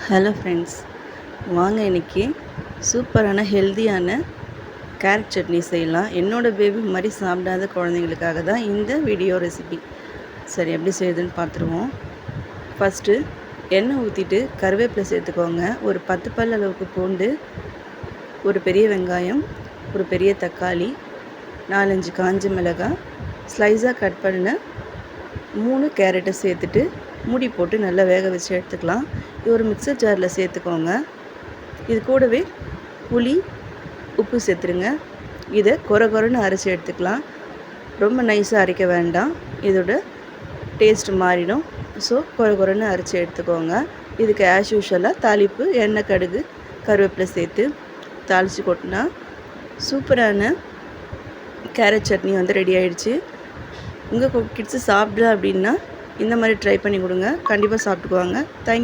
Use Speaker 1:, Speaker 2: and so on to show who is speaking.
Speaker 1: Hello friends, வாங்க இன்றைக்கி சூப்பரான ஹெல்த்தியான கேரட் சட்னி செய்யலாம். என்னோடய பேபி மாதிரி சாப்பிடாத குழந்தைங்களுக்காக தான் இந்த வீடியோ ரெசிபி. சரி, எப்படி செய்யுதுன்னு பார்த்துருவோம். ஃபஸ்ட்டு எண்ணெய் ஊற்றிட்டு கருவேப்பிலை சேர்த்துக்கோங்க. ஒரு 10 பல் அளவுக்கு பூண்டு, ஒரு பெரிய வெங்காயம், ஒரு பெரிய தக்காளி, 4-5 காஞ்ச மிளகாய், ஸ்லைஸாக கட் பண்ண 3 கேரட்டை சேர்த்துட்டு மூடி போட்டு நல்லா வேக வச்சு எடுத்துக்கலாம். இது ஒரு மிக்சர் ஜாரில் சேர்த்துக்கோங்க. இது கூடவே புளி, உப்பு சேர்த்துருங்க. இதை கொரன்னு அரைச்சி எடுத்துக்கலாம். ரொம்ப நைஸாக அரைக்க வேண்டாம், இதோட டேஸ்ட் மாறிடும். ஸோ கொரன்னு அரைச்சி எடுத்துக்கோங்க. இதுக்கு ஆஸ் யூஷுவலாக தாளிப்பு எண்ணெய், கடுகு, கருவேப்பிலை சேர்த்து தாளித்து கொட்டினா சூப்பரான கேரட் சட்னி வந்து ரெடி ஆகிடுச்சு. உங்கள் கிட்ஸு சாப்பிட்ல அப்படின்னா இந்த மாதிரி ட்ரை பண்ணி கொடுங்க, கண்டிப்பாக சாப்பிட்டுக்குவாங்க. தேங்க்யூ.